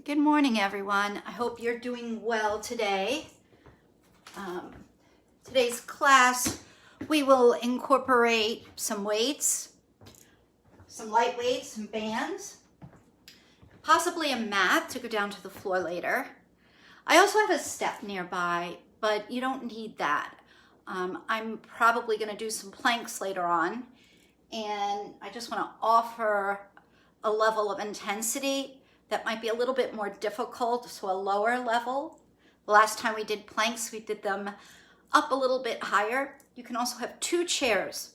Good morning, everyone. I hope you're doing well today. Today's class, we will incorporate some weights, some light weights, some bands, possibly a mat to go down to the floor later. I also have a step nearby, but you don't need that. I'm probably going to do some planks later on, and I just want to offer a level of intensity that might be a little bit more difficult, so a lower level. The last time we did planks, we did them up a little bit higher. You can also have 2 chairs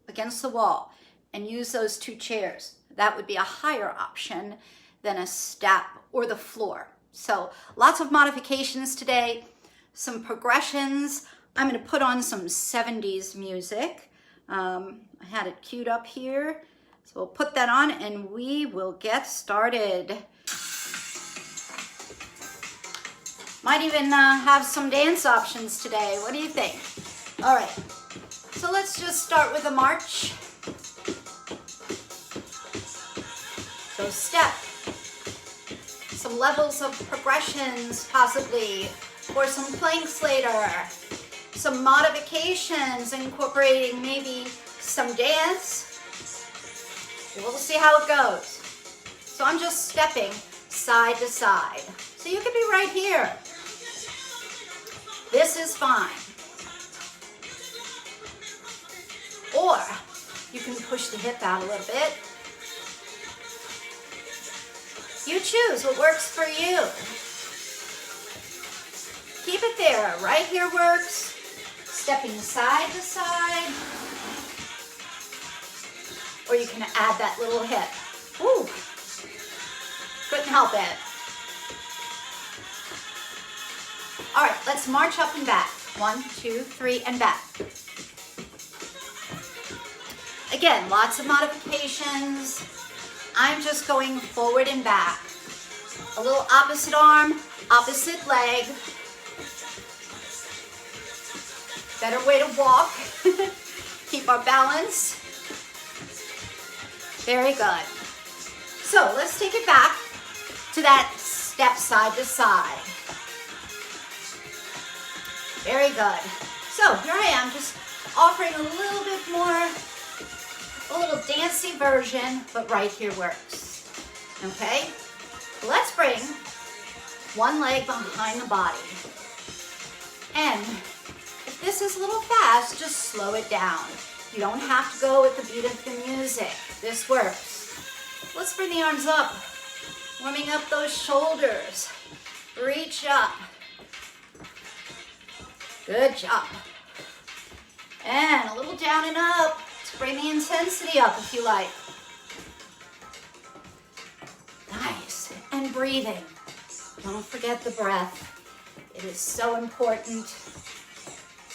against the wall and use those 2 chairs. That would be a higher option than a step or the floor. So lots of modifications today, some progressions. I'm going to put on some 70s music. I had it queued up here. So we'll put that on and we will get started. Might even have some dance options today. What do you think? All right, so let's just start with a march. So step, some levels of progressions possibly, or some planks later, some modifications incorporating maybe some dance. We'll see how it goes. So I'm just stepping side to side. So you could be right here. This is fine. Or you can push the hip out a little bit. You choose what works for you. Keep it there. Right here works. Stepping side to side. Or you can add that little hip. Ooh. Couldn't help it. All right, let's march up and back. 1, 2, 3, and back. Again, lots of modifications. I'm just going forward and back. A little opposite arm, opposite leg. Better way to walk. Keep our balance. Very good. So let's take it back to that step side to side. Very good. So here I am, just offering a little bit more, a little dancey version, but right here works. Okay? Let's bring one leg behind the body. And if this is a little fast, just slow it down. You don't have to go with the beat of the music. This works. Let's bring the arms up, warming up those shoulders. Reach up. Good job. And a little down and up to bring the intensity up if you like. Nice. And breathing. Don't forget the breath. It is so important.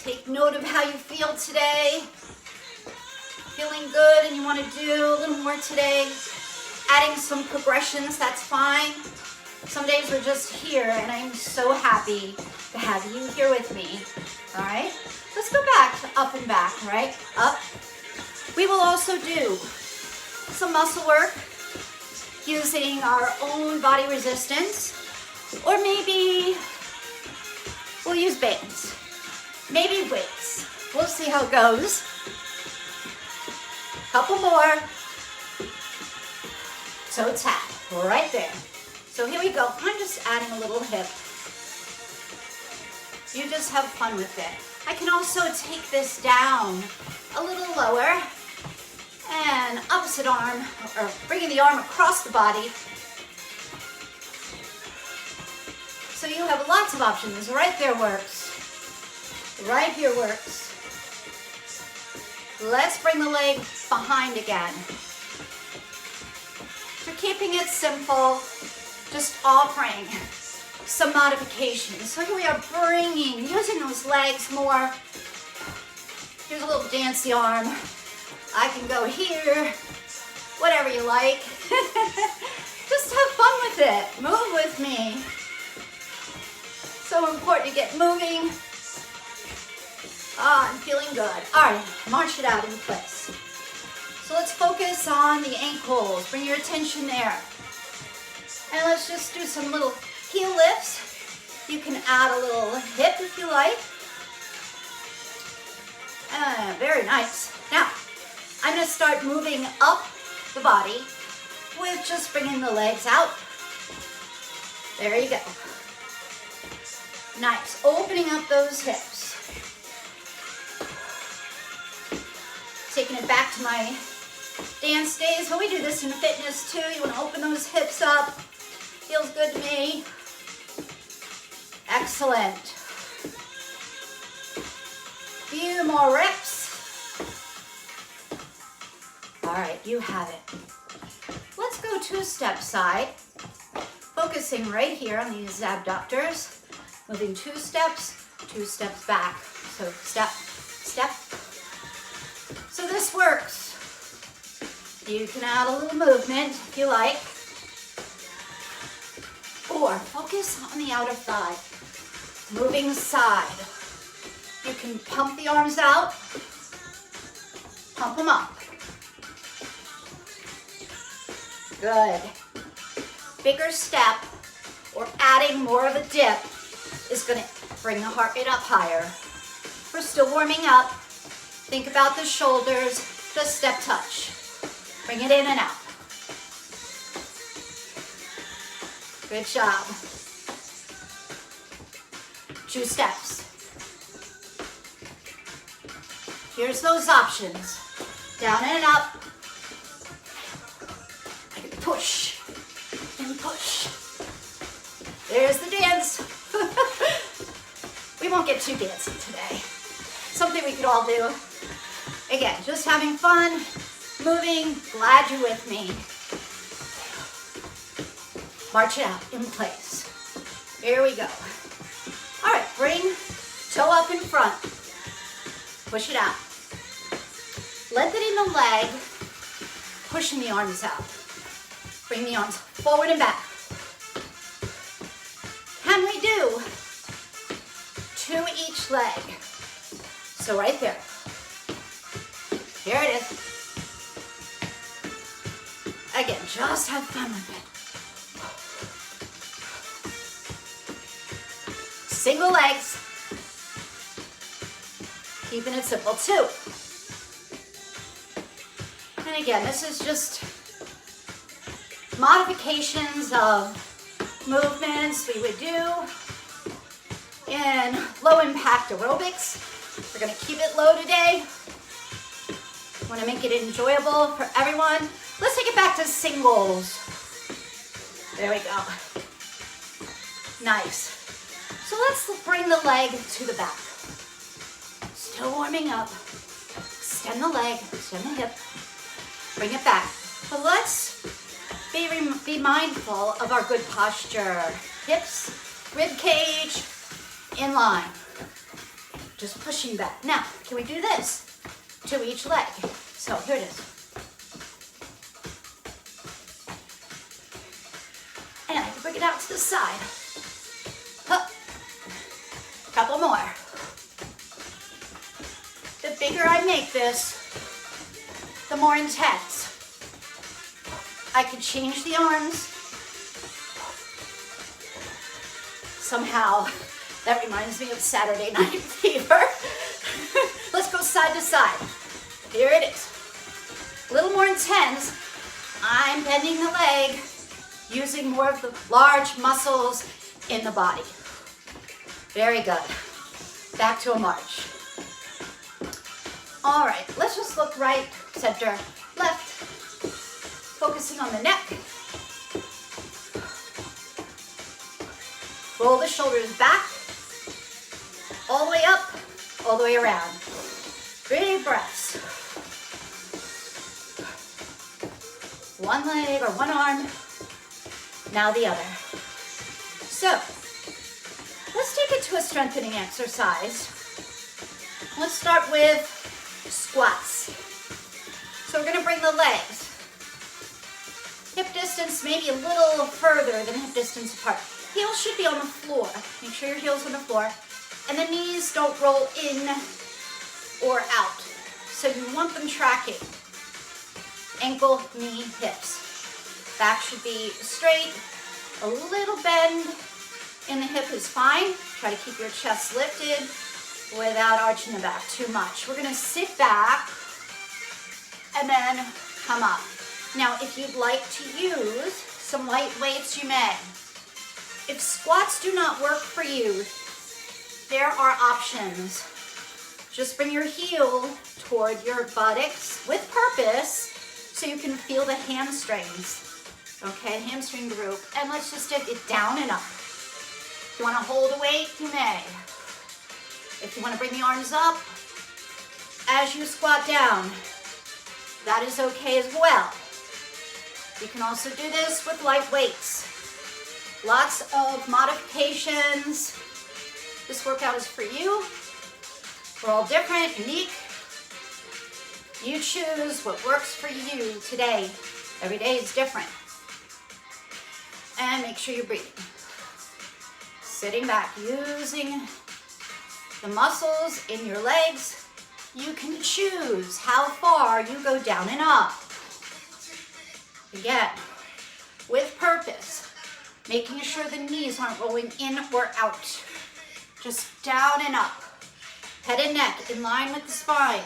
Take note of how you feel today. Feeling good and you want to do a little more today. Adding some progressions, that's fine. Some days we're just here and I'm so happy to have you here with me. All right, let's go back to up and back, all right? Up. We will also do some muscle work using our own body resistance, or maybe we'll use bands, maybe weights. We'll see how it goes. Couple more. Toe tap, right there. So here we go. I'm just adding a little hip. You just have fun with it. I can also take this down a little lower and opposite arm, or bringing the arm across the body. So you have lots of options. Right there works. Right here works. Let's bring the leg behind again. We're keeping it simple, just offering some modifications. So here we are using those legs more. Here's a little dancey arm. I can go here, whatever you like. Just have fun with it. Move with me. So important to get moving. I'm feeling good. All right, march it out in place. So let's focus on the ankles. Bring your attention there. And let's just do some little heel lifts. You can add a little hip if you like. Very nice. Now, I'm going to start moving up the body with just bringing the legs out. There you go. Nice. Opening up those hips. Taking it back to my dance days. Well, we do this in fitness too. You want to open those hips up. Feels good to me. Excellent. Few more reps. All right, you have it. Let's go two-step side. Focusing right here on these abductors. Moving two steps back. So step, step. So this works. You can add a little movement if you like. Or focus on the outer thigh. Moving side. You can pump the arms out. Pump them up. Good. Bigger step or adding more of a dip is going to bring the heart rate up higher. We're still warming up. Think about the shoulders, just step touch. Bring it in and out. Good job. 2 steps. Here's those options. Down and up. Push and push. There's the dance. We won't get too dancey today. Something we could all do. Again, just having fun, moving. Glad you're with me. March it out in place. Here we go. All right, bring toe up in front. Push it out. Lengthening the leg, pushing the arms out. Bring the arms forward and back. Can we do 2 each leg? So right there. Here it is. Again, just have fun with it. Single legs. Keeping it simple, 2. And again, this is just modifications of movements we would do in low impact aerobics. We're going to keep it low today. Want to make it enjoyable for everyone. Let's take it back to singles. There we go. Nice. So let's bring the leg to the back. Still warming up. Extend the leg, extend the hip. Bring it back. So let's be mindful of our good posture. Hips, rib cage, in line. Just pushing back. Now, can we do this? 2 each leg. So here it is. And I can bring it out to the side. Hup. Couple more. The bigger I make this, the more intense. I could change the arms. Somehow, that reminds me of Saturday Night Fever. Let's go side to side. Here it is. A little more intense. I'm bending the leg, using more of the large muscles in the body. Very good. Back to a march. All right, let's just look right, center, left. Focusing on the neck. Roll the shoulders back. All the way up, all the way around. Big breaths. One leg or one arm. Now the other. So, let's take it to a strengthening exercise. Let's start with squats. So we're going to bring the legs hip distance, maybe a little further than hip distance apart. Heels should be on the floor. Make sure your heel's on the floor. And the knees don't roll in or out. So you want them tracking. Ankle, knee, hips. Back should be straight. A little bend in the hip is fine. Try to keep your chest lifted without arching the back too much. We're gonna sit back and then come up. Now, if you'd like to use some light weights, you may. If squats do not work for you, there are options. Just bring your heel toward your buttocks with purpose so you can feel the hamstrings. Okay, hamstring group. And let's just get it down and up. If you want to hold a weight, you may. If you want to bring the arms up as you squat down, that is okay as well. You can also do this with light weights. Lots of modifications. This workout is for you. We're all different, unique. You choose what works for you today. Every day is different. And make sure you're breathing. Sitting back, using the muscles in your legs. You can choose how far you go down and up. Again, with purpose, making sure the knees aren't rolling in or out. Just down and up. Head and neck in line with the spine.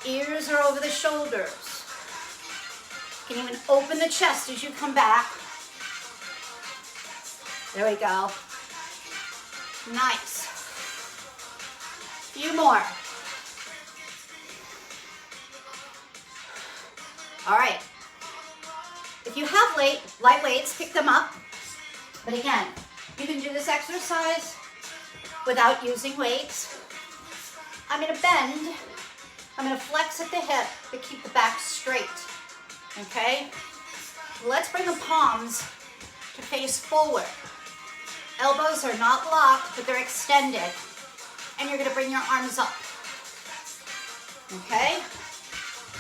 Ears are over the shoulders. You can even open the chest as you come back. There we go. Nice. Few more. All right. If you have light weights, pick them up. But again, you can do this exercise without using weights. I'm going to bend. I'm going to flex at the hip to keep the back straight. Okay? Let's bring the palms to face forward. Elbows are not locked, but they're extended. And you're going to bring your arms up. Okay?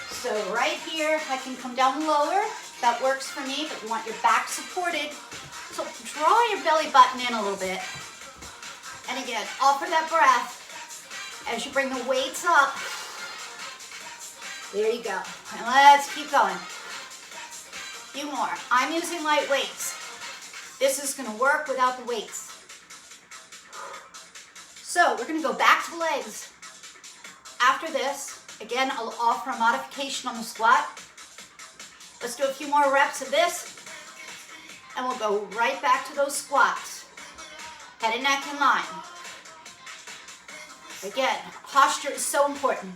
So right here, I can come down lower. That works for me, but you want your back supported. So draw your belly button in a little bit. And again, offer that breath as you bring the weights up. There you go. And let's keep going. A few more. I'm using light weights. This is going to work without the weights. So we're going to go back to the legs. After this, again, I'll offer a modification on the squat. Let's do a few more reps of this, and we'll go right back to those squats. Head and neck in line. Again, posture is so important.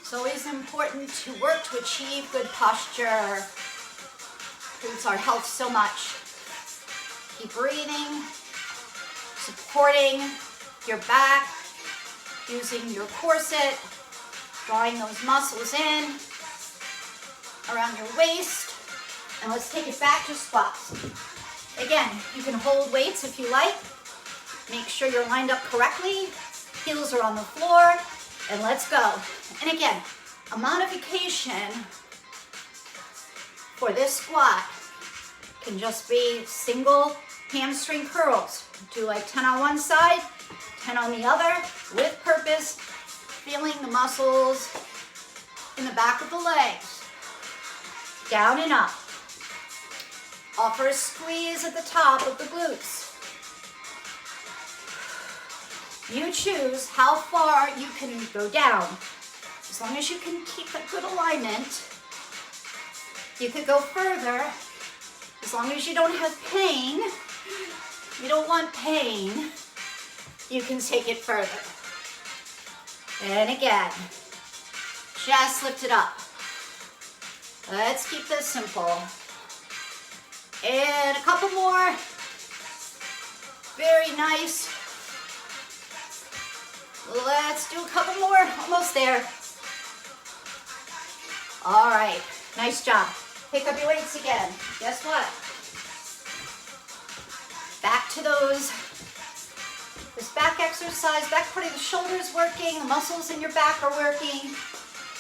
It's always important to work to achieve good posture. Improves our health so much. Keep breathing, supporting your back, using your corset, drawing those muscles in around your waist. And let's take it back to squats. Again, you can hold weights if you like. Make sure you're lined up correctly. Heels are on the floor. And let's go. And again, a modification for this squat can just be single hamstring curls. Do like 10 on one side, 10 on the other, with purpose, feeling the muscles in the back of the legs. Down and up. Offer a squeeze at the top of the glutes. You choose how far you can go down. As long as you can keep a good alignment, you could go further. As long as you don't have pain, you don't want pain, you can take it further. And again, chest lifted up. Let's keep this simple. And a couple more. Very nice. Let's do a couple more. Almost there. All right. Nice job. Pick up your weights again. Guess what? Back to this back exercise. Back part of the shoulders working. The muscles in your back are working.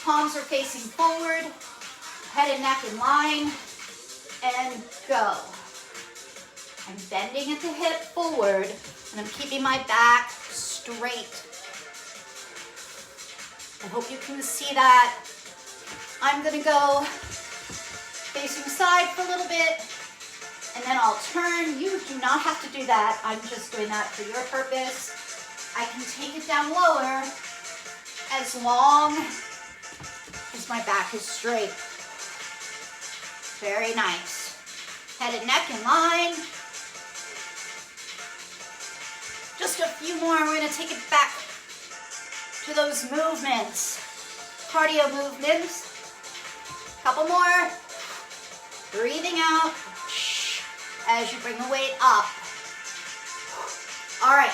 Palms are facing forward. Head and neck in line. And go. I'm bending at the hip forward. And I'm keeping my back straight. I hope you can see that. I'm going to go facing side for a little bit. And then I'll turn. You do not have to do that. I'm just doing that for your purpose. I can take it down lower as long as my back is straight. Very nice. Head and neck in line. Just a few more. We're going to take it back to those movements. Cardio movements. Couple more. Breathing out as you bring the weight up. All right.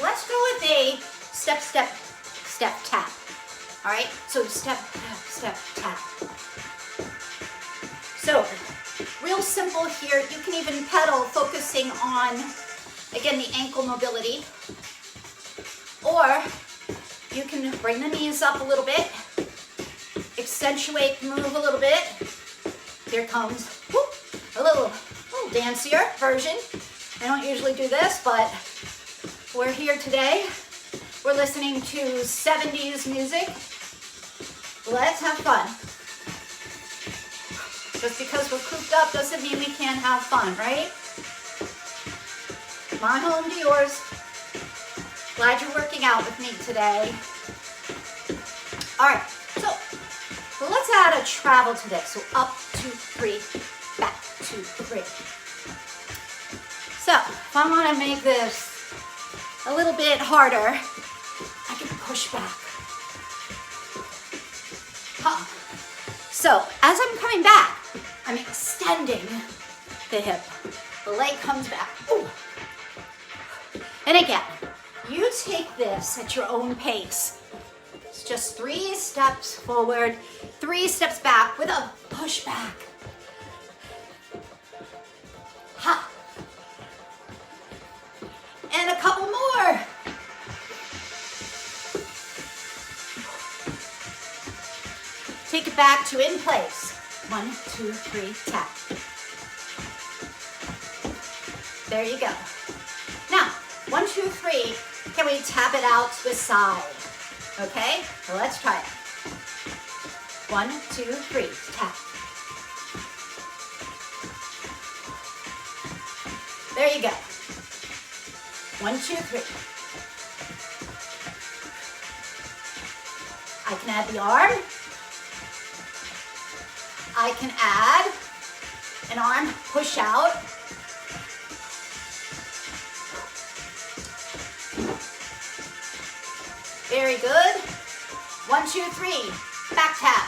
Let's go with a step, step, step, tap. All right, so step, step, tap. So, real simple here. You can even pedal focusing on, again, the ankle mobility. Or you can bring the knees up a little bit, accentuate the move a little bit. Here comes a little dancier version. I don't usually do this, but we're here today. We're listening to 70's music. Let's have fun. Just because we're cooped up doesn't mean we can't have fun, right? My home to yours. Glad you're working out with me today. All right, so let's add a travel to this. So up, 2, 3, back, 2, 3. So if I want to make this a little bit harder, I can push back. So as I'm coming back, I'm extending the hip. The leg comes back. Ooh. And again, you take this at your own pace. It's just 3 steps forward, 3 steps back with a push back. Ha. And a couple more. Take it back to in place. 1, 2, 3, tap. There you go. Now, 1, 2, 3, can we tap it out to the side? Okay, so let's try it. 1, 2, 3, tap. There you go. 1, 2, 3. I can add the arm. I can add an arm push out. Very good. 1, 2, 3, back tap.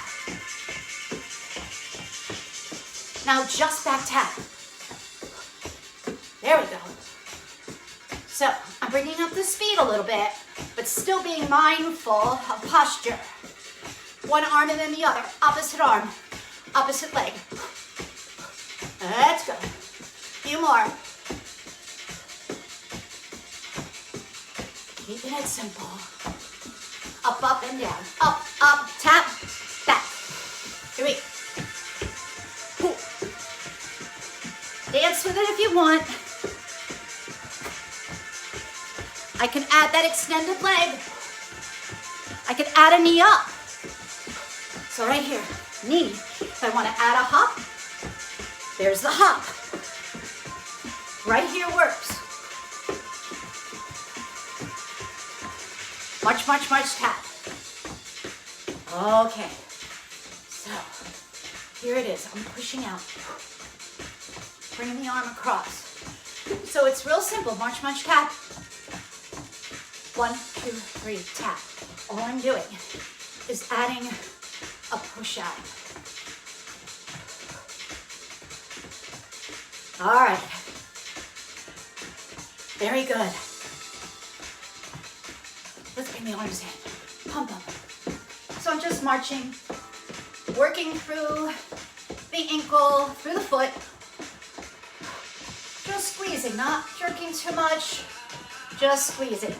Now just back tap. There we go. So I'm bringing up the speed a little bit, but still being mindful of posture. One arm and then the other, opposite arm. Opposite leg. Let's go. Few more. Keeping it simple. Up, up, and down. Up, up, tap, back. Here we go. Dance with it if you want. I can add that extended leg. I can add a knee up. So right here, knee. If I want to add a hop, there's the hop. Right here works. Much, much, much tap. Okay. So, here it is. I'm pushing out. Bringing the arm across. So it's real simple. Much, much tap. 1, 2, 3, tap. All I'm doing is adding a push out. All right. Very good. Let's bring the arms in. Pump up. So I'm just marching, working through the ankle, through the foot. Just squeezing, not jerking too much. Just squeezing.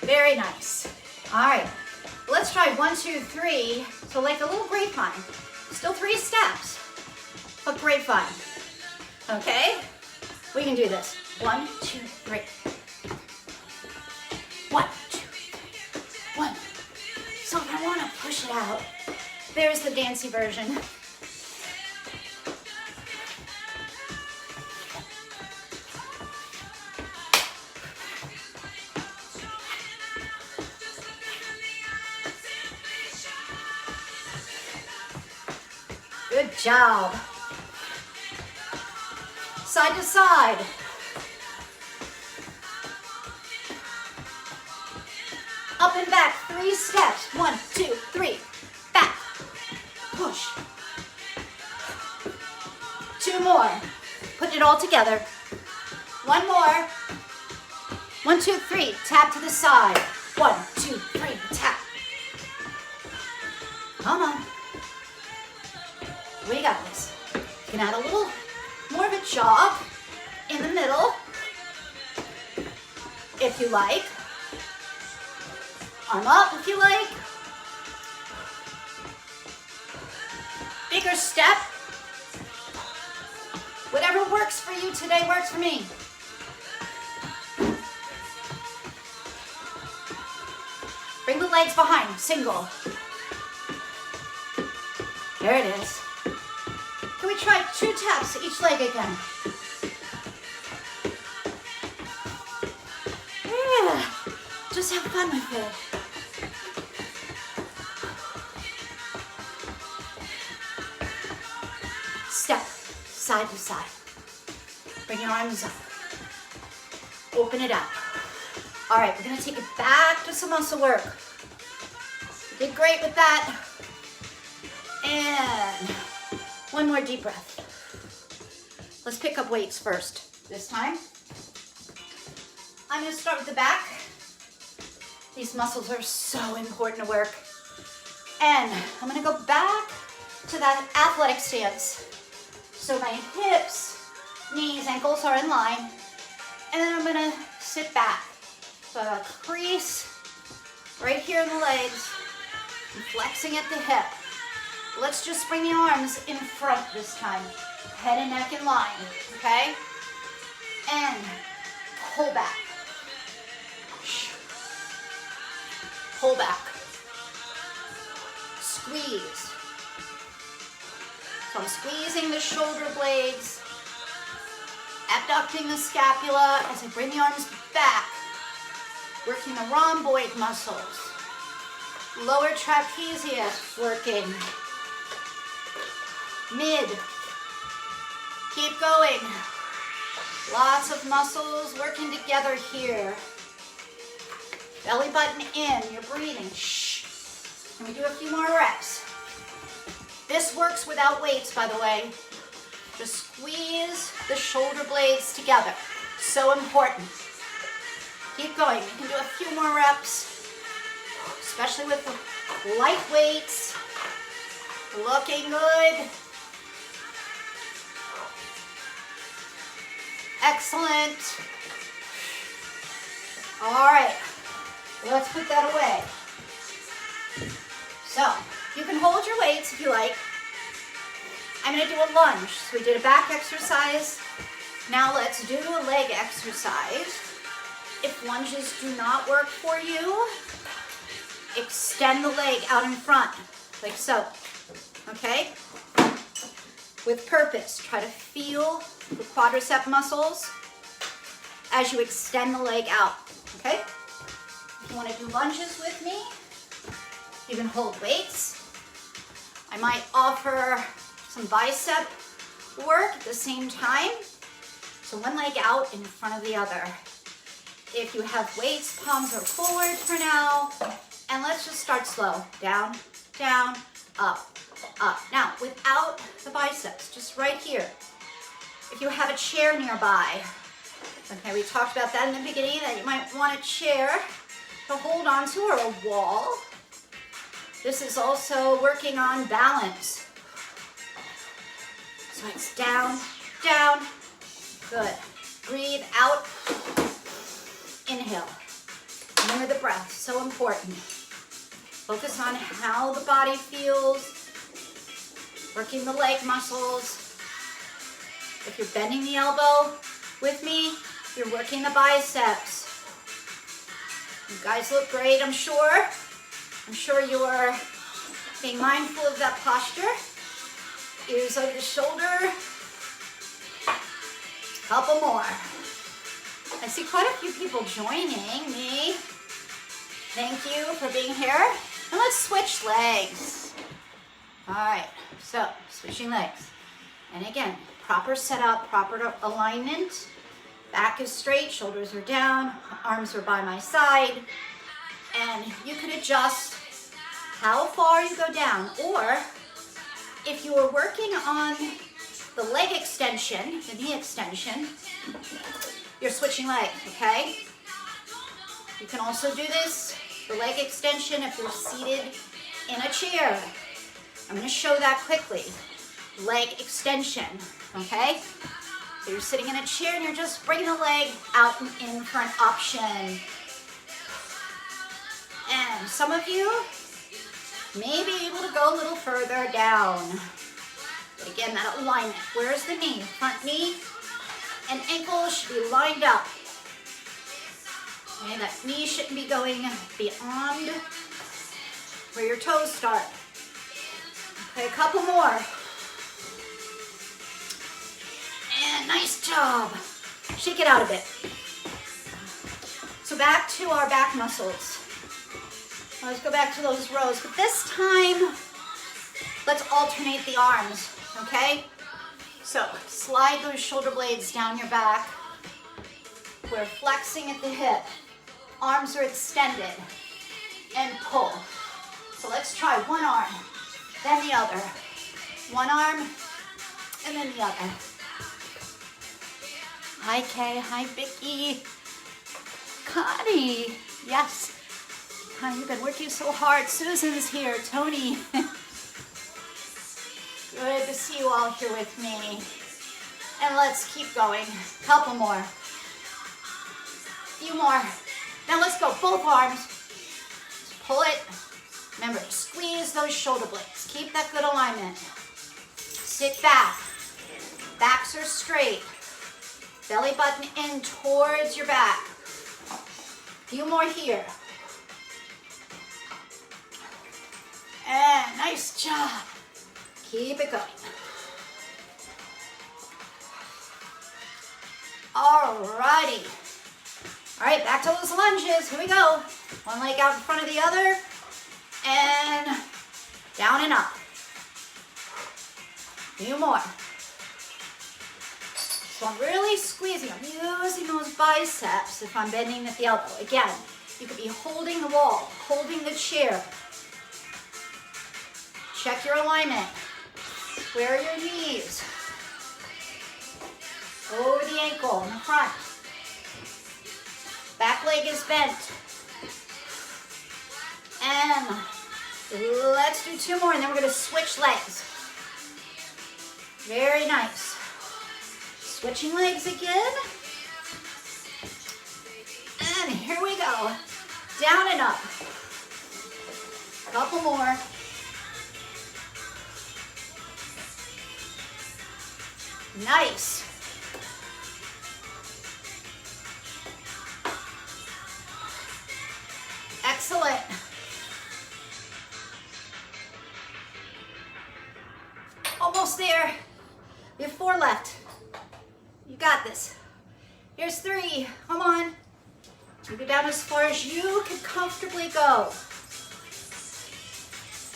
Very nice. All right. Let's try 1, 2, 3. So like a little grapevine. Still 3 steps, but grapevine. Okay? We can do this. 1, 2, 3. 1, 2, 3. 1. So if I want to push it out, there's the dancey version. job. Side to side. Up and back, 3 steps. 1, 2, 3. Back. Push. 2 more. Put it all together. 1 more. 1, 2, 3. Tap to the side. 1, 2, 3. Tap. Come on. We got this. You can add a little more of a jog in the middle, if you like. Arm up if you like. Bigger step. Whatever works for you today works for me. Bring the legs behind, single. There it is. Can we try 2 taps each leg again? Yeah, just have fun with it. Step, side to side. Bring your arms up. Open it up. All right, we're gonna take it back to some muscle work. You did great with that. And 1 more deep breath. Let's pick up weights first. This time, I'm gonna start with the back. These muscles are so important to work. And I'm gonna go back to that athletic stance. So my hips, knees, ankles are in line. And then I'm gonna sit back. So I'll crease right here in the legs. I'm flexing at the hip. Let's just bring the arms in front this time. Head and neck in line, okay? And pull back. Pull back. Squeeze. So I'm squeezing the shoulder blades, abducting the scapula as I bring the arms back, working the rhomboid muscles, lower trapezius working, mid, keep going, lots of muscles working together here, belly button in, you're breathing, shh, can we do a few more reps? This works without weights, by the way. Just squeeze the shoulder blades together. So important. Keep going. You can do a few more reps, especially with the light weights. Looking good. Excellent. All right. Let's put that away. So, you can hold your weights if you like. I'm going to do a lunge. So we did a back exercise. Now let's do a leg exercise. If lunges do not work for you, extend the leg out in front, like so. Okay? With purpose. Try to feel the quadricep muscles as you extend the leg out. Okay? If you want to do lunges with me, you can hold weights. I might offer some bicep work at the same time. So one leg out in front of the other. If you have weights, palms are forward for now. And let's just start slow. Down, down, up, up. Now, without the biceps, just right here. If you have a chair nearby, okay, we talked about that in the beginning, that you might want a chair to hold on to or a wall. This is also working on balance. So it's down, down. Good. Breathe out. Inhale. Remember the breath, so important. Focus on how the body feels. Working the leg muscles. If you're bending the elbow with me, you're working the biceps. You guys look great, I'm sure. I'm sure you're being mindful of that posture. Ears over the shoulder. Couple more. I see quite a few people joining me. Thank you for being here. And let's switch legs. All right, So, switching legs. And again, proper setup, proper alignment. Back is straight, shoulders are down, arms are by my side. And you can adjust how far you go down. Or if you are working on the leg extension, the knee extension, you're switching legs, okay? You can also do this, the leg extension, if you're seated in a chair. I'm going to show that quickly. Leg extension, okay? So you're sitting in a chair and you're just bringing the leg out and in for an option. And some of you may be able to go a little further down. But again, that alignment. Where's the knee? Front knee and ankle should be lined up. Okay, that knee shouldn't be going beyond where your toes start. Okay, a couple more. And nice job. Shake it out a bit. So back to our back muscles. Let's go back to those rows. But this time, let's alternate the arms, okay? So slide those shoulder blades down your back. We're flexing at the hip. Arms are extended. And pull. So let's try one arm, then the other. One arm, and then the other. Hi, Kay. Hi, Vicky. Connie. Yes. Hi, you've been working so hard. Susan's here. Tony. Good to see you all here with me. And let's keep going. Couple more. Few more. Now let's go. Both arms. Pull it. Remember, squeeze those shoulder blades. Keep that good alignment. Sit back. Backs are straight. Belly button in towards your back. Few more here. And nice job. Keep it going. Alrighty. All right, back to those lunges. Here we go. One leg out in front of the other. And down and up. Few more. So I'm really squeezing. I'm using those biceps if I'm bending at the elbow. Again, you could be holding the wall, holding the chair. Check your alignment. Where are your knees? Over the ankle in the front. Back leg is bent. And let's do two more and then we're going to switch legs. Very nice. Switching legs again. And here we go. Down and up. Couple more. Nice. Excellent. Almost there. We have 4 left. You got this. Here's 3. Come on. You go down as far as you can comfortably go.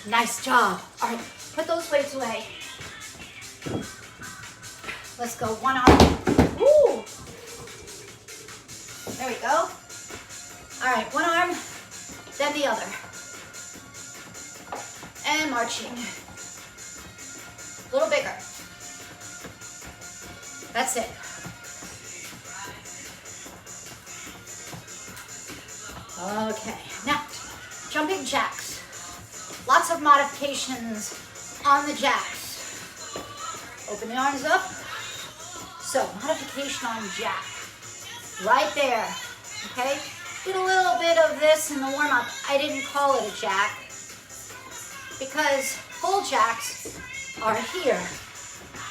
Nice job. All right, put those weights away. Let's go. One arm. Woo! There we go. All right, one arm, then the other. And marching. A little bigger. That's it. Okay, now, jumping jacks. Lots of modifications on the jacks. Open the arms up. So, modification on jack. Right there, okay? Did a little bit of this in the warm-up. I didn't call it a jack because full jacks are here,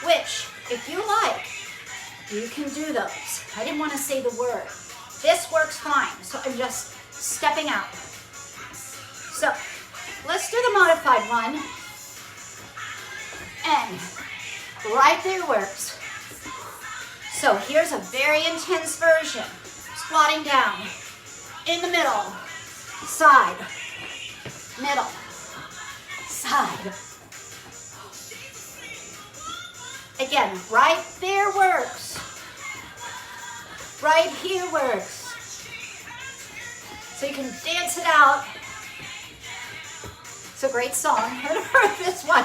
which, if you like, you can do those. I didn't want to say the word. This works fine, so I'm just stepping out. So, let's do the modified one. And right there works. So here's a very intense version. Squatting down, in the middle, side, middle, side. Again, right there works. Right here works. So you can dance it out. It's a great song. I haven't heard this one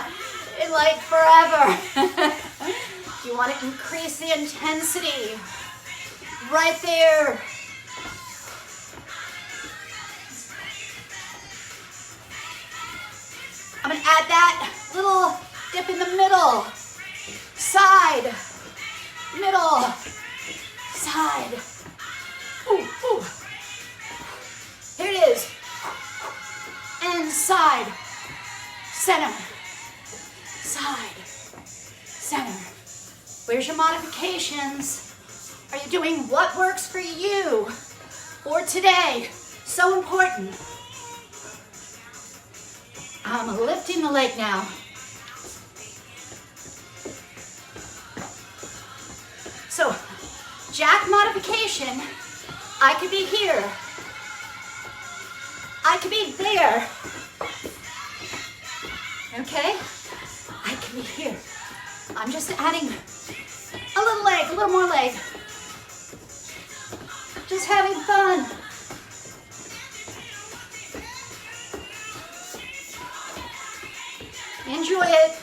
in like forever. You want to increase the intensity. Right there. I'm going to add that little dip in the middle. Side. Middle. Side. Ooh, ooh. Here it is. And side. Center. Side. Center. Where's your modifications? Are you doing what works for you for today? So important. I'm lifting the leg now. So, jack modification, I could be here. I could be there. Okay? I can be here. I'm just adding a little leg, a little more leg. Just having fun. Enjoy it.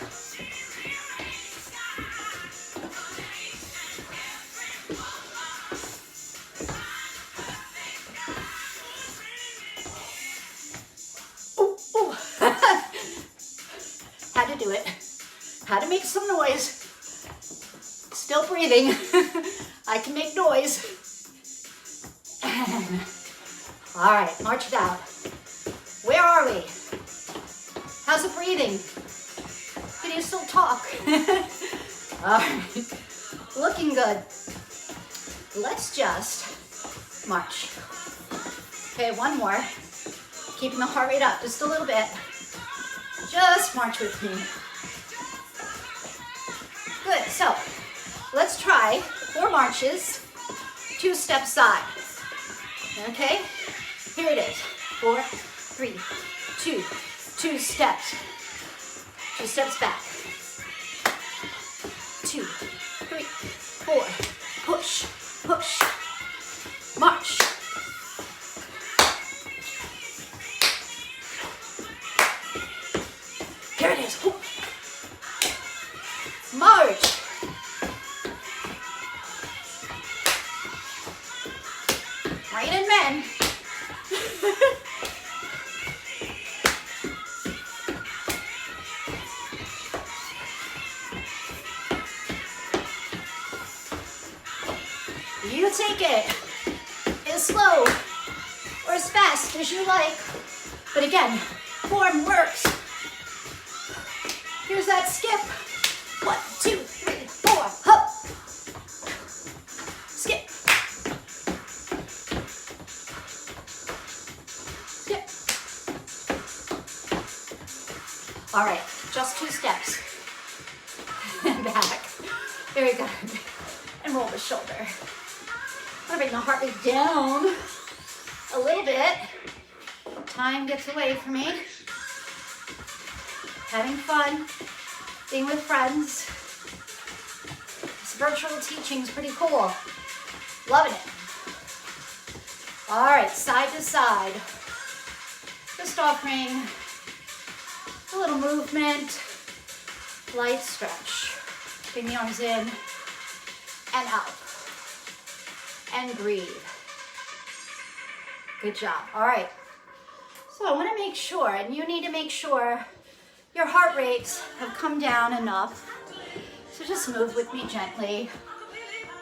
Ooh, ooh. Had to do it. Had to make some noise. Still breathing. I can make noise. All right, march it out. Where are we? How's the breathing? Can you still talk? All right, looking good. Let's just march. Okay, one more. Keeping the heart rate up just a little bit. Just march with me. Good, so let's try 4 marches, 2 step side. Okay, here it is. 4, 3, 2, 2 steps. 2 steps back. 2, 3, 4. Push, push. March. Here it is. Ooh. March. Right in men. You take it as slow or as fast as you like. But again, form works. Here's that skip. 1, 2, 3, 4, hop. Skip. Skip. All right, just 2 steps. And back. Very good. And roll the shoulder. I'm gonna bring the heart rate down a little bit. Time gets away from me. Having fun, being with friends. This virtual teaching is pretty cool. Loving it. All right, side to side. Just offering a little movement, light stretch. Bring the arms in and out. And breathe. Good job. All right. So I want to make sure, and you need to make sure your heart rates have come down enough. So just move with me gently.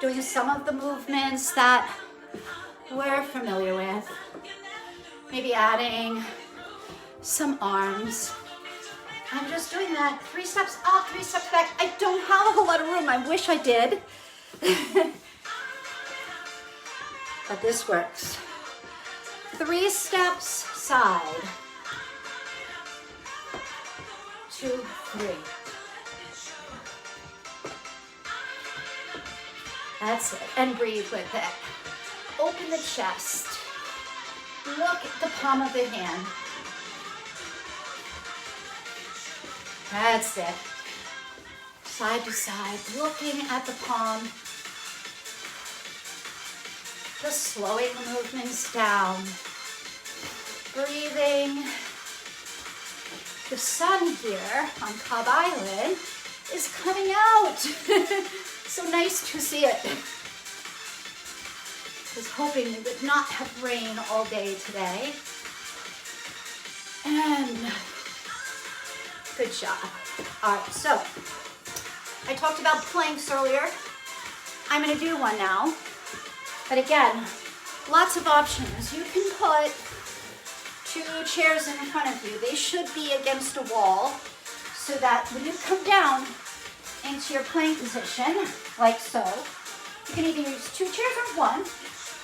Doing some of the movements that we're familiar with. Maybe adding some arms. I'm just doing that. 3 steps up, 3 steps back. I don't have a whole lot of room. I wish I did. But this works. 3 steps side. 2, 3. That's it. And breathe with it. Open the chest. Look at the palm of the hand. That's it. side to side, looking at the palm, just slowing the movements down, breathing. The sun here on Cobb Island is coming out. So nice to see it. I was hoping we would not have rain all day today. And good job. All right, so I talked about planks earlier. I'm gonna do one now. But again, lots of options. You can put 2 chairs in front of you. They should be against a wall so that when you come down into your plank position, like so, you can either use 2 chairs or 1.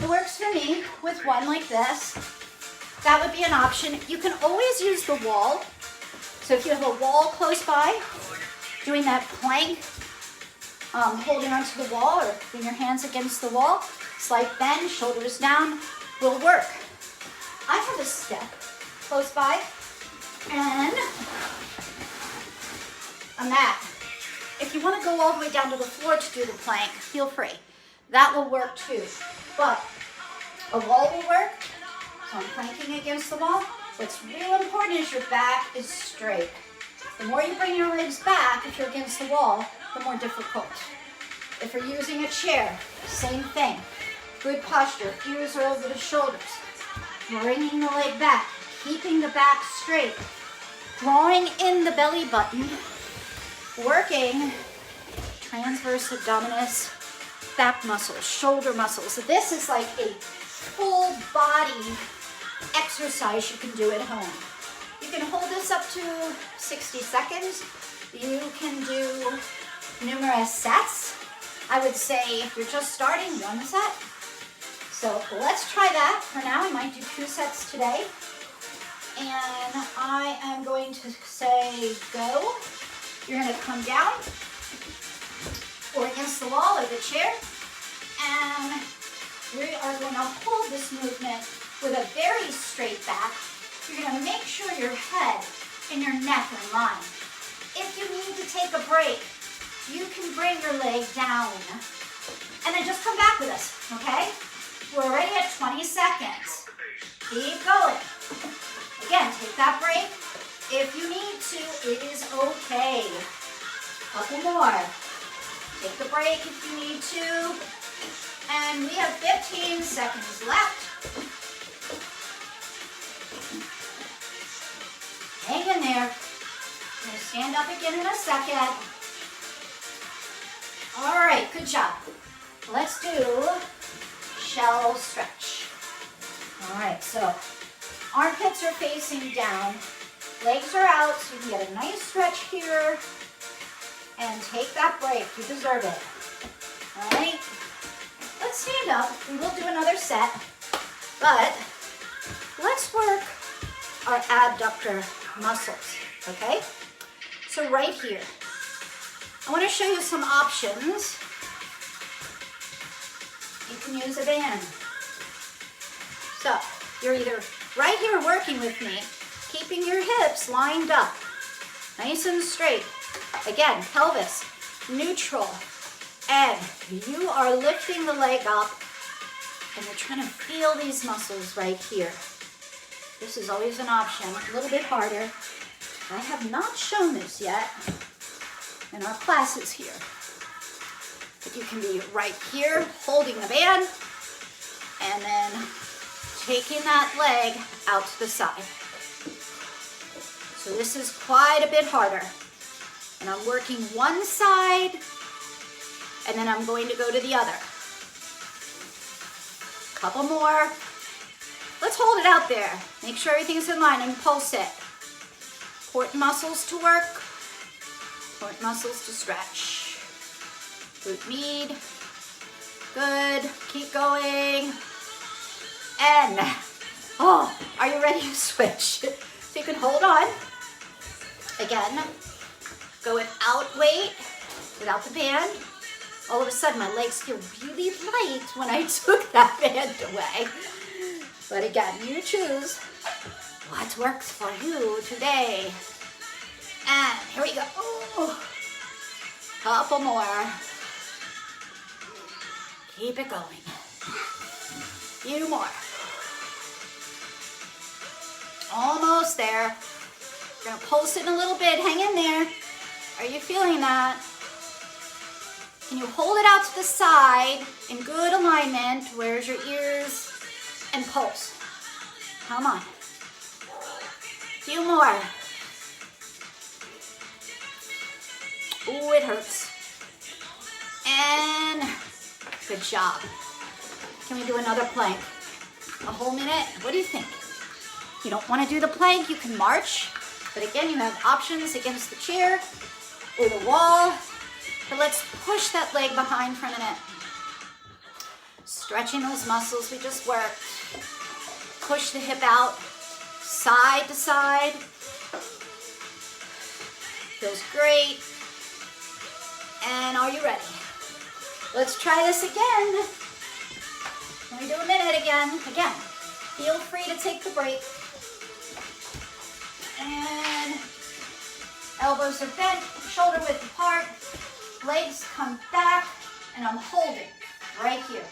It works for me with 1 like this. That would be an option. You can always use the wall. So if you have a wall close by, doing that plank, holding onto the wall or putting your hands against the wall, slight bend, shoulders down, will work. I have a step close by and a mat. If you want to go all the way down to the floor to do the plank, feel free. That will work too. But a wall will work. So I'm planking against the wall. What's real important is your back is straight. The more you bring your legs back, if you're against the wall, the more difficult. If you're using a chair, same thing. Good posture, ears are over the shoulders. Bringing the leg back, keeping the back straight. Drawing in the belly button, working transverse abdominis, back muscles, shoulder muscles. So this is like a full body exercise you can do at home. You can hold this up to 60 seconds. You can do numerous sets. I would say if you're just starting, 1 set. So let's try that for now. I might do 2 sets today. And I am going to say go. You're going to come down or against the wall or the chair. And we are going to hold this movement with a very straight back. You're going to make sure your head and your neck are in line. If you need to take a break, you can bring your leg down. And then just come back with us, okay? We're already at 20 seconds. Keep going. Again, take that break. If you need to, it is okay. Couple more. Take the break if you need to. And we have 15 seconds left. Hang in there. I'm going to stand up again in a second. All right, good job. Let's do shell stretch. All right, so armpits are facing down, legs are out, so you can get a nice stretch here, and take that break. You deserve it. All right, let's stand up. We will do another set, but let's work our abductor muscles, okay? So right here, I want to show you some options. You can use a band. So you're either right here working with me, keeping your hips lined up, nice and straight. Again, pelvis neutral. And you are lifting the leg up and you're trying to feel these muscles right here. This is always an option, a little bit harder. I have not shown this yet in our classes here. But you can be right here, holding the band, and then taking that leg out to the side. So this is quite a bit harder. And I'm working one side, and then I'm going to go to the other. Couple more. Let's hold it out there. Make sure everything's in line and pulse it. Core muscles to work, core muscles to stretch. Glute med. Good. Keep going. And, oh, are you ready to switch? So you can hold on. Again, go without weight, without the band. All of a sudden, my legs feel really light when I took that band away. But again, you choose what works for you today. And here we go. Oh. Couple more. Keep it going. Few more. Almost there. We're gonna pulse it in a little bit. Hang in there. Are you feeling that? Can you hold it out to the side in good alignment? Where's your ears? And pulse. Come on. Few more. Ooh, it hurts. And good job. Can we do another plank? A whole minute? What do you think? You don't want to do the plank, you can march. But again, you have options against the chair or the wall. But let's push that leg behind for a minute. Stretching those muscles we just worked. Push the hip out, side to side. Feels great. And are you ready? Let's try this again. Can we do a minute again? Again, feel free to take the break. And elbows are bent, shoulder width apart, legs come back, and I'm holding right here.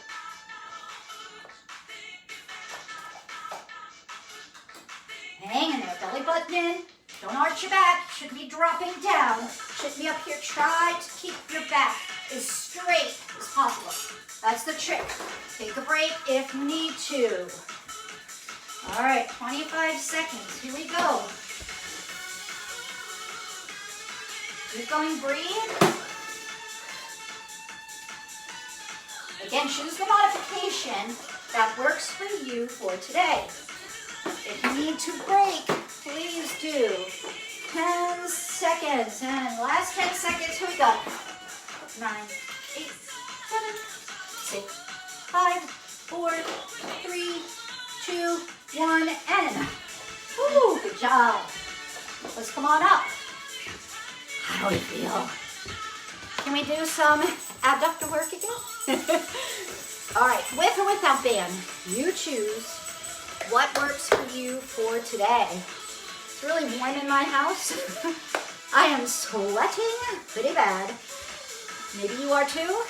Hang in there, belly button in. Don't arch your back, shouldn't be dropping down. Shouldn't be up here. Try to keep your back as straight as possible. That's the trick. Take a break if you need to. All right, 25 seconds. Here we go. Keep going, breathe. Again, choose the modification that works for you for today. If you need to break, please do. 10 seconds. And last 10 seconds, here we go. 9, 8, 7, 6, 5, 4, 3, 2, 1, and woo, good job. Let's come on up. How do we feel? Can we do some abductor work again? All right, with or without band, you choose what works for you for today. It's really warm in my house. I am sweating pretty bad. Maybe you are too.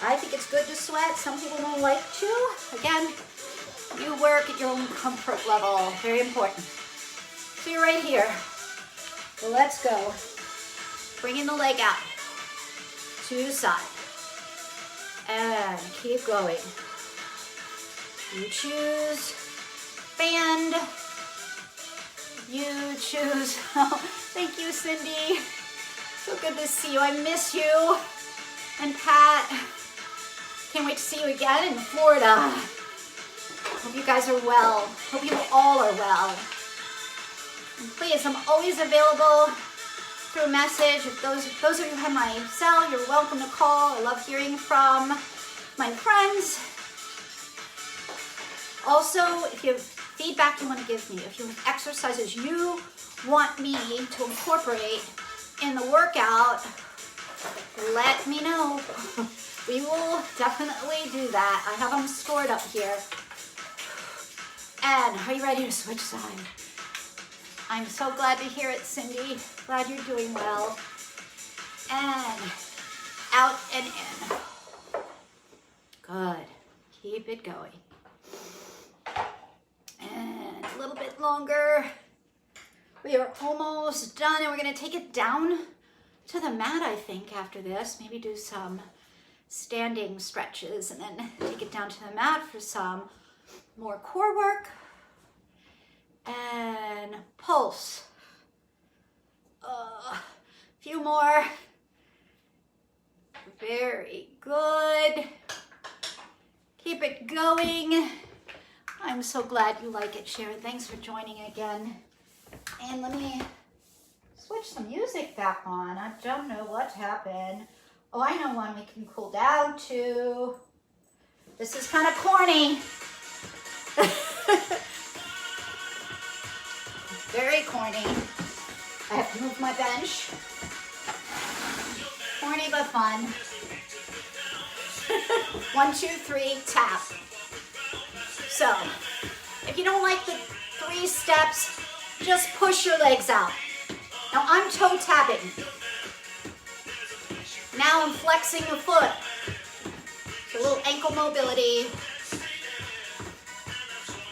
I think it's good to sweat. Some people don't like to. Again, you work at your own comfort level. Very important. So you're right here. Let's go. Bringing the leg out to the side. And keep going. You choose band. You choose. Oh, thank you, Cindy. So good to see you. I miss you. And Pat. Can't wait to see you again in Florida. Hope you guys are well. Hope you all are well. And please, I'm always available through a message. If those of you who have my cell, you're welcome to call. I love hearing from my friends. Also, if you have feedback you want to give me, if you have exercises you want me to incorporate in the workout, let me know. We will definitely do that. I have them stored up here. And are you ready to switch side? I'm so glad to hear it, Cindy. Glad you're doing well. And out and in. Good. Keep it going. And a little bit longer. We are almost done, and we're going to take it down to the mat, I think, after this. Maybe do some standing stretches and then take it down to the mat for some more core work. And pulse. A few more. Very good. Keep it going. I'm so glad you like it, Sharon. Thanks for joining again. And let me switch the music back on. I don't know what happened. Oh, I know one we can cool down to. This is kind of corny. Very corny. I have to move my bench. Corny but fun. 1, 2, 3, tap. So, if you don't like the 3 steps, just push your legs out. Now I'm toe tapping. Now I'm flexing the foot. So a little ankle mobility.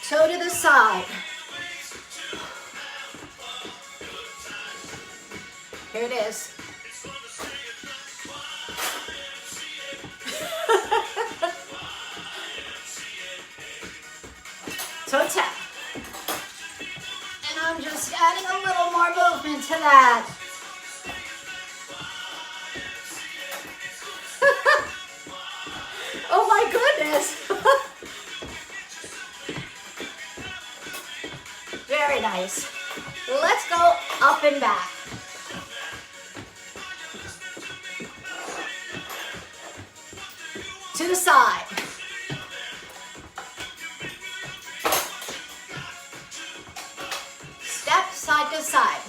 Toe to the side. Here it is. Toe tap. And I'm just adding a little more movement to that. Oh my goodness. Very nice. Let's go up and back. To the side. Step side to side.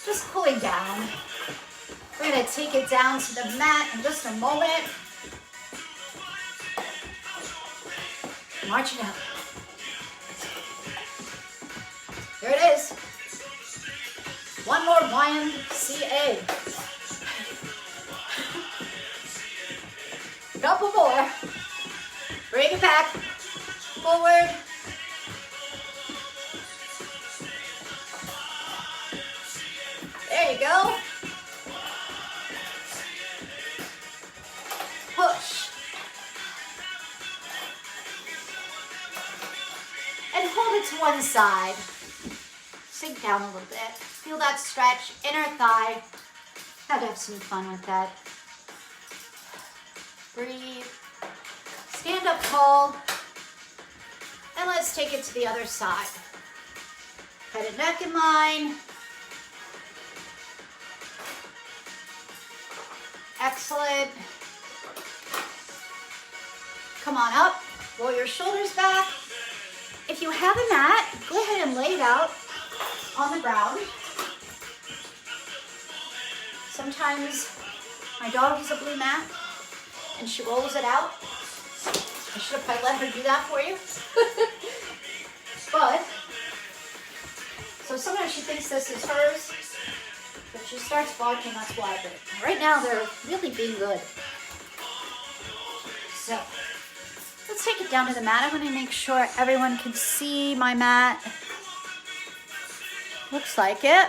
Just cooling down. We're going to take it down to the mat in just a moment. March it out. There it is. One more YMCA. Couple more. Bring it back. Forward. There you go. Push. And hold it to one side. Sink down a little bit. Feel that stretch, inner thigh. Had to have some fun with that. Breathe. Stand up tall. And let's take it to the other side. Head and neck in line. Excellent. Come on up. Roll your shoulders back. If you have a mat, go ahead and lay it out on the ground. Sometimes my dog has a blue mat and she rolls it out. I should have probably let her do that for you. But, so sometimes she thinks this is hers, but she starts barking, that's why. But right now they're really being good. So, let's take it down to the mat. I want to make sure everyone can see my mat. Looks like it.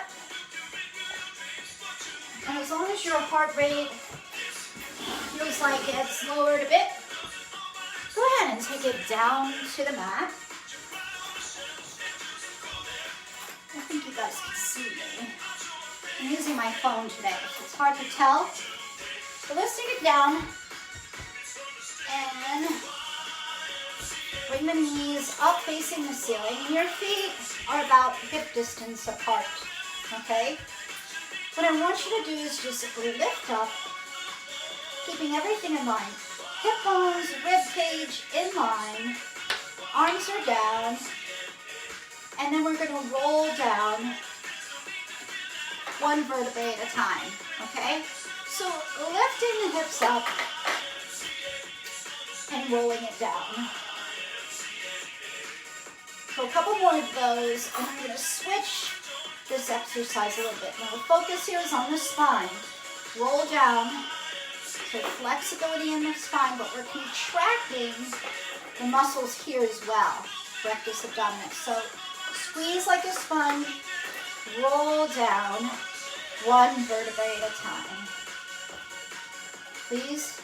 And as long as your heart rate feels like it's lowered a bit, go ahead and take it down to the mat. I think you guys can see me. I'm using my phone today, so it's hard to tell. So let's take it down and bring the knees up facing the ceiling. And your feet are about hip distance apart, okay? What I want you to do is just lift up, keeping everything in line. Hip bones, rib cage in line, arms are down, and then we're going to roll down one vertebrae at a time, okay? So lifting the hips up and rolling it down. So a couple more of those, and I'm going to switch this exercise a little bit. Now the focus here is on the spine. Roll down, so flexibility in the spine, but we're contracting the muscles here as well, rectus abdominis. So squeeze like a sponge, roll down, one vertebrae at a time. Please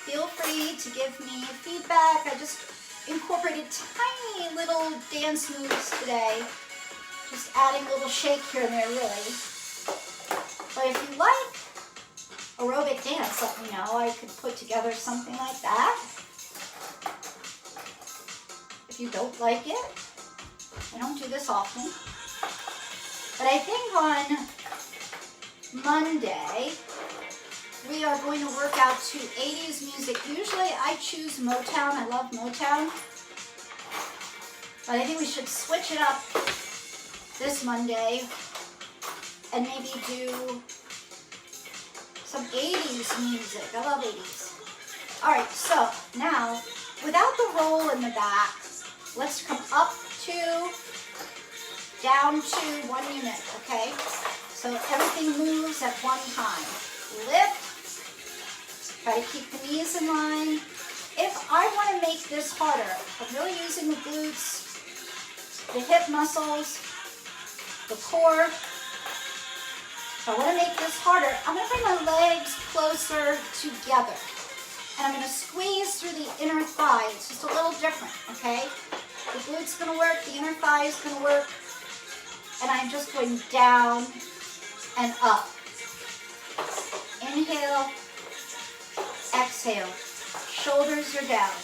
feel free to give me feedback. I just incorporated tiny little dance moves today. Just adding a little shake here and there, really. But if you like aerobic dance, let me know. I could put together something like that. If you don't like it, I don't do this often. But I think on Monday, we are going to work out to 80s music. Usually I choose Motown. I love Motown. But I think we should switch it up this Monday and maybe do some 80s music. I love 80s. All right, so now without the roll in the back, let's come up to, down to 1 unit, okay? So everything moves at one time. Lift. Try to keep the knees in line. If I want to make this harder, I'm really using the glutes, the hip muscles, the core. If I want to make this harder, I'm going to bring my legs closer together. And I'm going to squeeze through the inner thigh. It's just a little different, okay? The glute's going to work, the inner thigh is going to work. And I'm just going down and up. Inhale, exhale. Shoulders are down.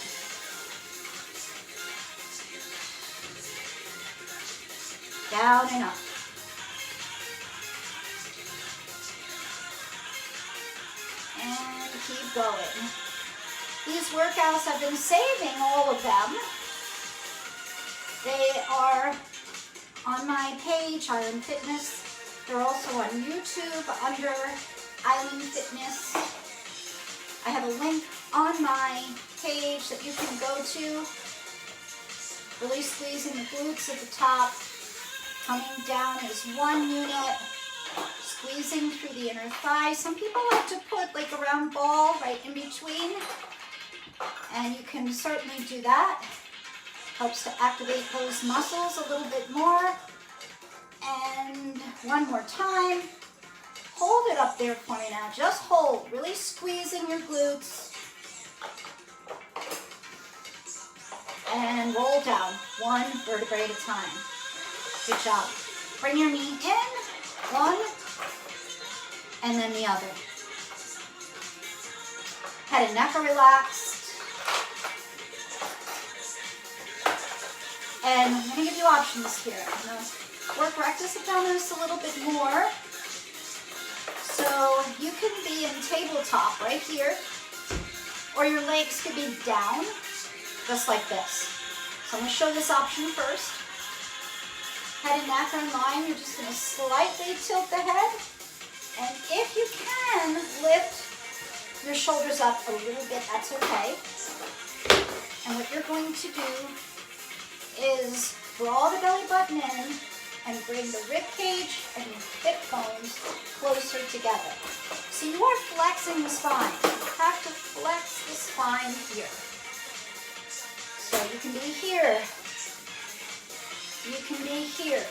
Down and up. And keep going. These workouts, I've been saving all of them. They are on my page, Island Fitness. They're also on YouTube under Island Fitness. I have a link on my page that you can go to. Really squeezing the glutes at the top. Coming down is one unit. Squeezing through the inner thigh. Some people like to put like a round ball right in between. And you can certainly do that. Helps to activate those muscles a little bit more. And one more time. Hold it up there for me now. Just hold. Really squeezing your glutes. And roll down. One vertebrae at a time. Good job. Bring your knee in. One. And then the other. Head and neck are relaxed. And I'm going to give you options here. I'm going to work rectus abdominis a little bit more. So you can be in tabletop right here, or your legs could be down, just like this. So I'm going to show this option first. Head and neck are in line. You're just going to slightly tilt the head. And if you can, lift your shoulders up a little bit. That's okay. And what you're going to do is draw the belly button in and bring the rib cage and your hip bones closer together. So you are flexing the spine. You have to flex the spine here. So you can be here. You can be here.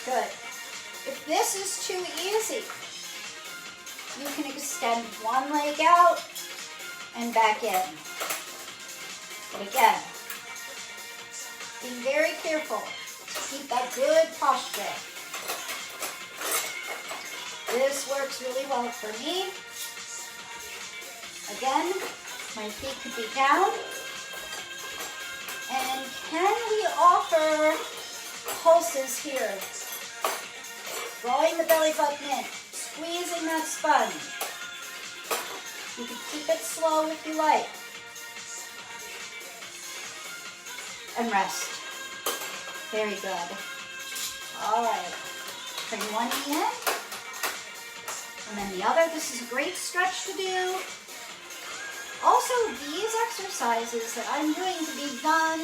Good. If this is too easy, you can extend one leg out and back in. But again, be very careful to keep that good posture. This works really well for me. Again, my feet could be down. And can we offer pulses here? Drawing the belly button in, squeezing that sponge. You can keep it slow if you like. And rest. Very good. All right. Bring one knee in. And then the other. This is a great stretch to do. Also, these exercises that I'm doing to be done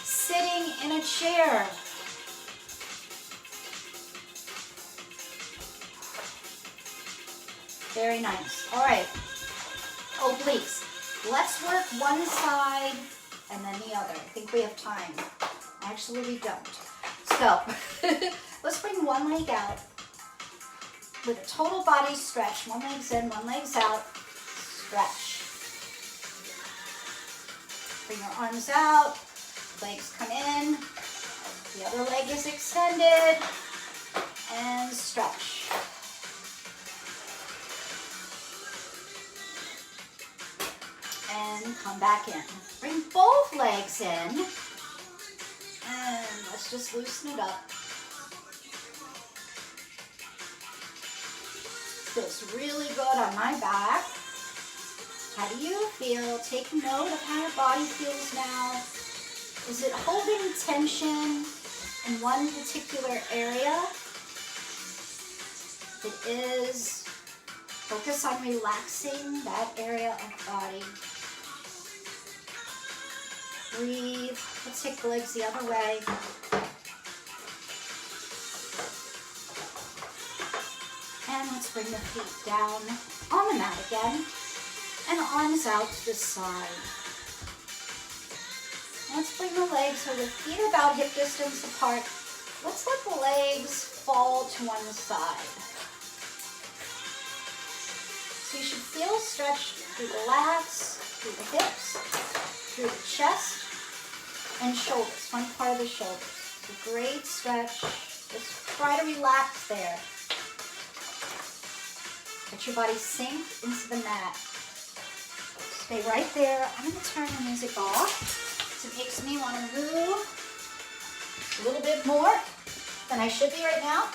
sitting in a chair. Very nice. All right. Obliques. Let's work one side and then the other. I think we have time. Actually, we don't. So, let's bring one leg out with a total body stretch. One leg's in, one leg's out. Stretch. Bring your arms out. Legs come in. The other leg is extended. And stretch. And come back in. Bring both legs in. And let's just loosen it up. Feels really good on my back. How do you feel? Take note of how your body feels now. Is it holding tension in one particular area? If it is, focus on relaxing that area of body. Breathe. Let's take the legs the other way. And let's bring the feet down on the mat again. And arms out to the side. Let's bring the legs so the feet are about hip distance apart. Let's let the legs fall to one side. So you should feel stretch through the lats, through the hips, through the chest, and shoulders, front part of the shoulders. It's a great stretch. Just try to relax there. Let your body sink into the mat. Stay right there. I'm going to turn the music off. It makes me want to move a little bit more than I should be right now.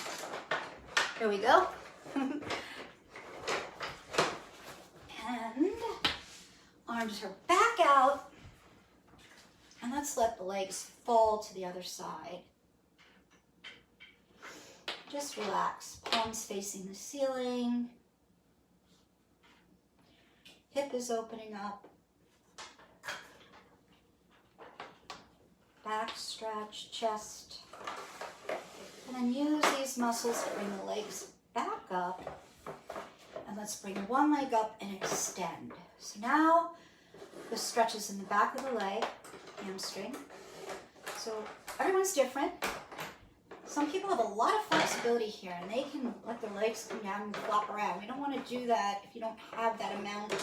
Here we go. And arms are back out. And let's let the legs fall to the other side. Just relax. Palms facing the ceiling. Hip is opening up. Back stretch, chest. And then use these muscles to bring the legs back up. And let's bring one leg up and extend. So now the stretch is in the back of the leg, hamstring. So everyone's different. Some people have a lot of flexibility here and they can let their legs come down and flop around. We don't want to do that if you don't have that amount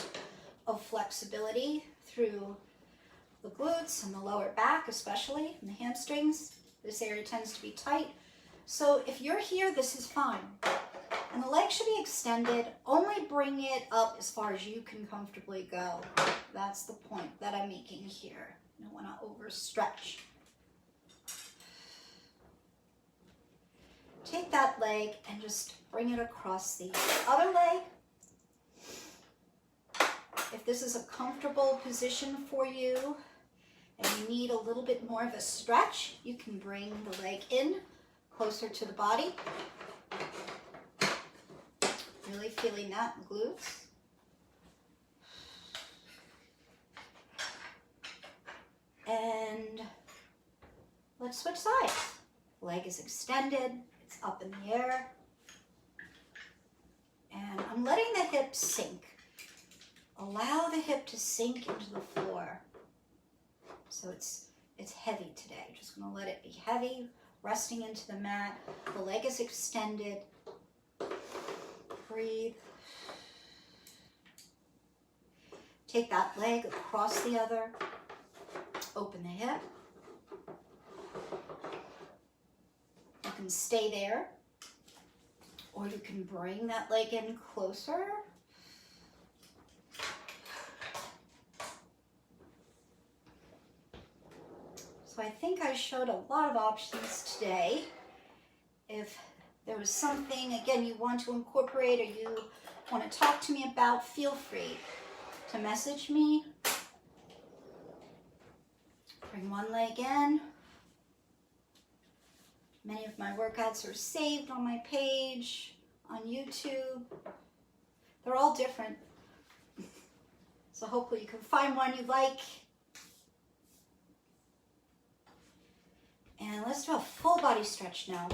of flexibility through the glutes and the lower back, especially, and the hamstrings. This area tends to be tight. So if you're here, this is fine. And the leg should be extended. Only bring it up as far as you can comfortably go. That's the point that I'm making here. You don't want to overstretch. Take that leg and just bring it across the other leg. If this is a comfortable position for you and you need a little bit more of a stretch, you can bring the leg in closer to the body. Really feeling that in the glutes. And let's switch sides. Leg is extended, it's up in the air. And I'm letting the hip sink. Allow the hip to sink into the floor. So it's heavy today. Just gonna let it be heavy, resting into the mat. The leg is extended. Breathe. Take that leg across the other. Open the hip. You can stay there, or you can bring that leg in closer. So I think I showed a lot of options today. If there was something, again, you want to incorporate or you want to talk to me about, feel free to message me. Bring one leg in. Many of my workouts are saved on my page, on YouTube. They're all different. So hopefully you can find one you like. And let's do a full body stretch now.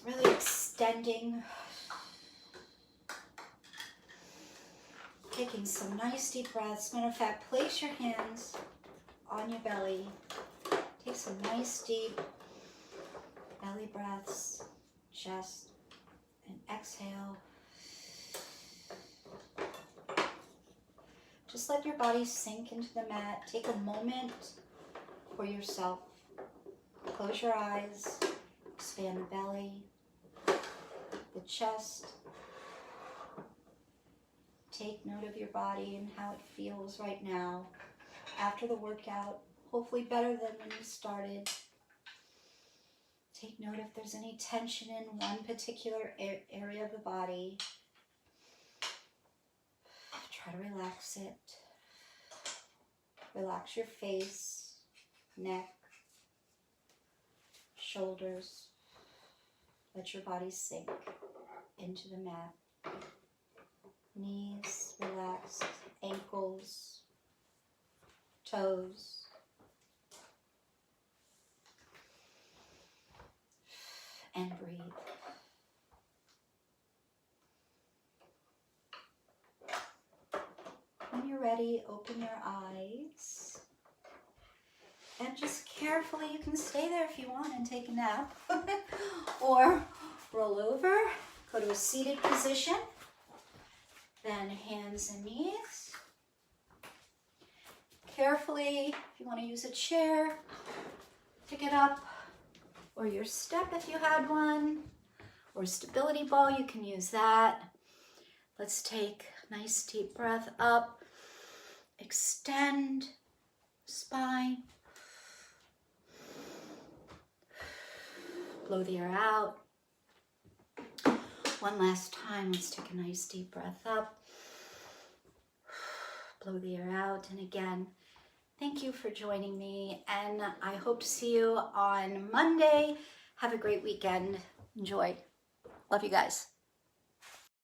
Really extending. Taking some nice deep breaths. Matter of fact, place your hands on your belly. Take some nice deep belly breaths, chest, and exhale. Just let your body sink into the mat. Take a moment for yourself. Close your eyes, expand the belly, the chest. Take note of your body and how it feels right now after the workout. Hopefully better than when you started. Take note if there's any tension in one particular area of the body. Try to relax it. Relax your face, neck, shoulders. Let your body sink into the mat. Knees relaxed, ankles, toes. And breathe. ready, open your eyes. And just carefully, you can stay there if you want and take a nap. Or roll over, go to a seated position. Then hands and knees. Carefully, if you want to use a chair, pick it up. Or your step if you had one. Or a stability ball, you can use that. Let's take a nice deep breath up. Extend spine. Blow the air out. One last time, let's take a nice deep breath up. Blow the air out. And again, thank you for joining me. And I hope to see you on Monday. Have a great weekend. Enjoy. Love you guys.